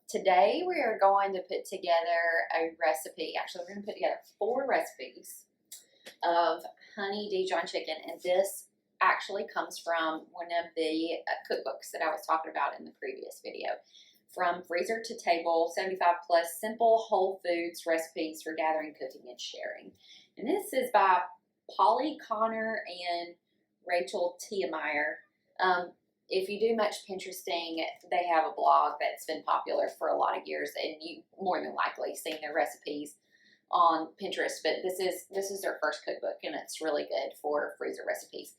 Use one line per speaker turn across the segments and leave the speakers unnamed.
Today we are going to put together a recipe. Actually, we're going to put together 4 recipes of honey Dijon chicken, and this actually comes from one of the cookbooks that I was talking about in the previous video. From Freezer to Table, 75 plus simple whole foods recipes for gathering, cooking, and sharing. And this is by Polly Connor and Rachel Tiemeyer. If you do much Pinteresting, they have a blog that's been popular for a lot of years, and you more than likely seen their recipes on Pinterest. But this is their first cookbook, and it's really good for freezer recipes.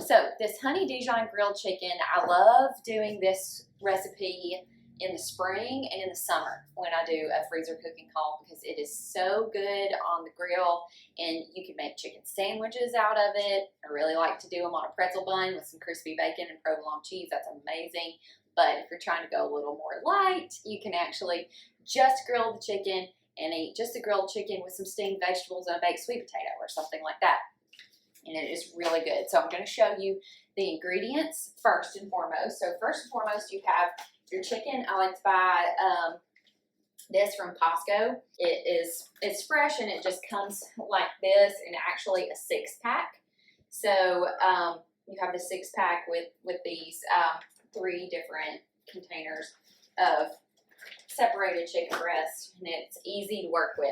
So this honey Dijon grilled chicken, I love doing this recipe in the spring and in the summer when I do a freezer cooking haul, because it is so good on the grill, and you can make chicken sandwiches out of it. I really like to do them on a pretzel bun with some crispy bacon and provolone cheese. That's amazing. But if you're trying to go a little more light, you can actually just grill the chicken and eat just a grilled chicken with some steamed vegetables and a baked sweet potato or something like that. And it is really good. So I'm going to show you the ingredients first and foremost. So first and foremost, you have your chicken. I like to buy this from Costco. It's fresh, and it just comes like this, and actually a 6-pack. So you have the 6-pack with these 3 different containers of separated chicken breast, and it's easy to work with.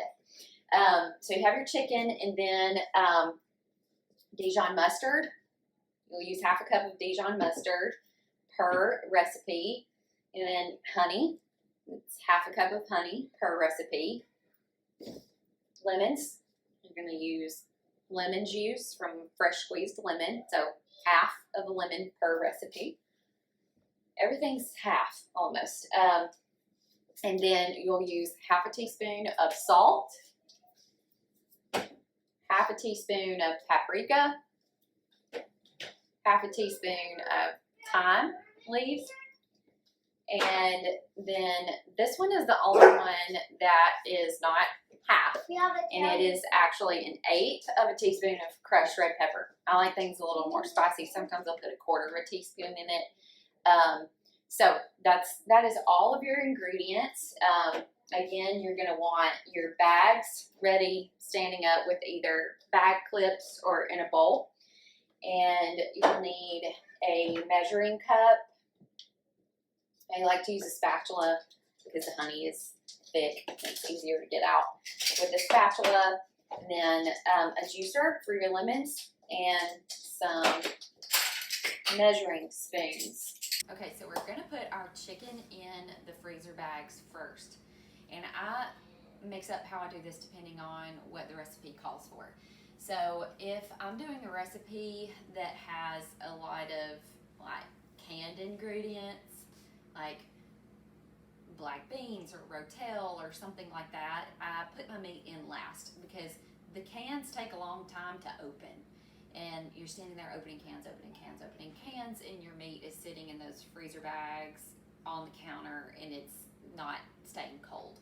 So you have your chicken, and then Dijon mustard. You'll use half a cup of Dijon mustard per recipe. And then honey, it's half a cup of honey per recipe. Lemons, you're going to use lemon juice from fresh squeezed lemon, so half of a lemon per recipe. Everything's half almost. And then you'll use half a teaspoon of salt, half a teaspoon of paprika, half a teaspoon of thyme leaves. And then this one is the only one that is not half, and it is actually 1/8 of a teaspoon of crushed red pepper. I like things a little more spicy. Sometimes I'll put 1/4 of a teaspoon in it. So that is all of your ingredients. Again, you're going to want your bags ready, standing up with either bag clips or in a bowl. And you'll need a measuring cup. I like to use a spatula because the honey is thick and it's easier to get out with a spatula. And then a juicer for your lemons and some measuring spoons. Okay, so we're going to put our chicken in the freezer bags first. And I mix up how I do this depending on what the recipe calls for. So if I'm doing a recipe that has a lot of like canned ingredients, like black beans or rotel or something like that, I put my meat in last, because the cans take a long time to open, and you're standing there opening cans, and your meat is sitting in those freezer bags on the counter, and it's not staying cold.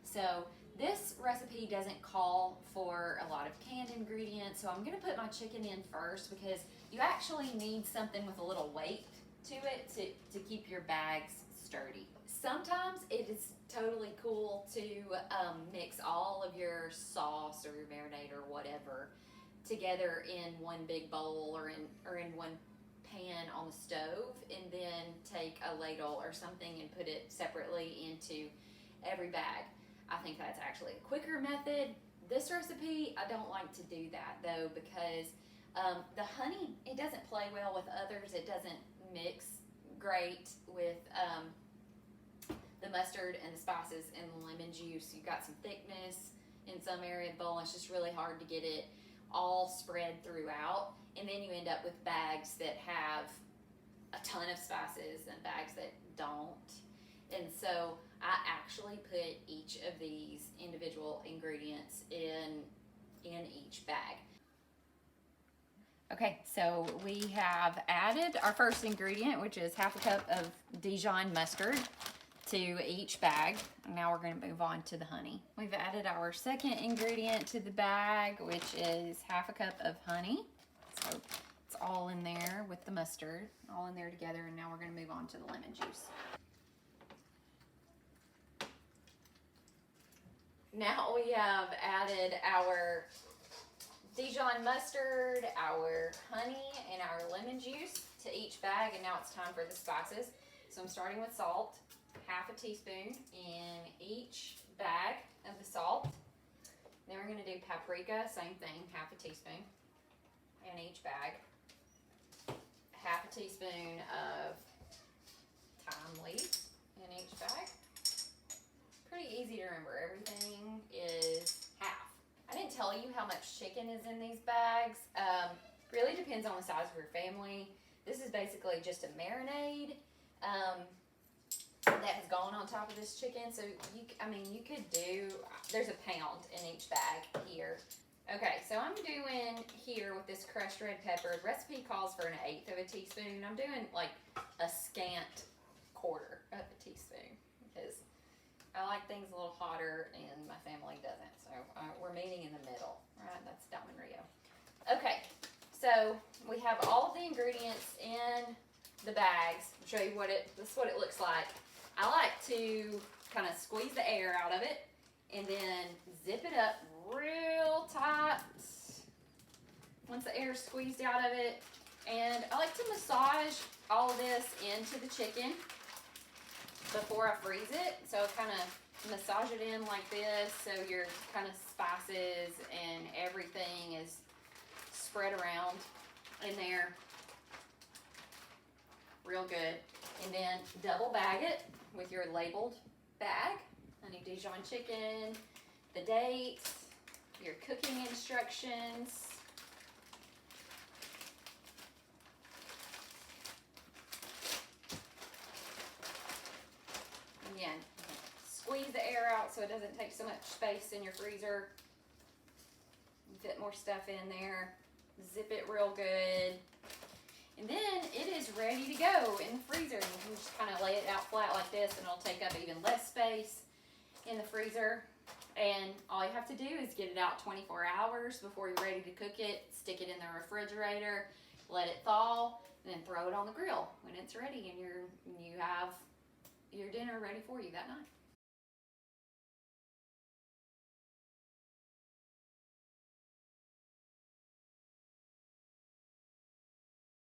So this recipe doesn't call for a lot of canned ingredients, so I'm going to put my chicken in first, because you actually need something with a little weight to it to keep your bags sturdy. Sometimes it is totally cool to mix all of your sauce or your marinade or whatever together in one big bowl or in one pan on the stove, and then take a ladle or something and put it separately into every bag. I think that's actually a quicker method. This recipe, I don't like to do that though, because the honey, it doesn't play well with others. It doesn't mix great with the mustard and the spices and the lemon juice. You've got some thickness in some area of the bowl. It's just really hard to get it all spread throughout, and then you end up with bags that have a ton of spices and bags that don't. And so I actually put each of these individual ingredients in each bag. Okay, so we have added our first ingredient, which is half a cup of Dijon mustard, to each bag. Now we're going to move on to the honey. We've added our second ingredient to the bag, which is half a cup of honey. So it's all in there with the mustard, all in there together. And now we're going to move on to the lemon juice. now we have added our Dijon mustard, our honey, and our lemon juice to each bag, and now it's time for the spices. So I'm starting with salt, half a teaspoon in each bag of the salt. Then we're gonna do paprika, same thing, half a teaspoon in each bag. Half a teaspoon of thyme leaves in each bag. Pretty easy to remember, everything is half. I didn't tell you how much chicken is in these bags. Really depends on the size of your family. This is basically just a marinade that has gone on top of this chicken. So you could do, there's a pound in each bag here. Okay, so I'm doing here with this crushed red pepper. The recipe calls for 1/8 of a teaspoon. I'm doing like a scant 1/4 of a teaspoon because I like things a little hotter and my family doesn't. So we're meeting in the middle, right? That's Dom and Rio. Okay, so we have all of the ingredients in the bags. I'll show you this is what it looks like. I like to kind of squeeze the air out of it and then zip it up real tight once the air is squeezed out of it. And I like to massage all of this into the chicken before I freeze it. So kind of massage it in like this so your kind of spices and everything is spread around in there real good. And then double bag it with your labeled bag. Honey Dijon chicken, the dates, your cooking instructions. Again, squeeze the air out so it doesn't take so much space in your freezer. Fit more stuff in there. Zip it real good. And then it is ready to go in the freezer. You can just kind of lay it out flat like this and it'll take up even less space in the freezer. And all you have to do is get it out 24 hours before you're ready to cook it. Stick it in the refrigerator, let it thaw, and then throw it on the grill when it's ready, and you have your dinner ready for you that night.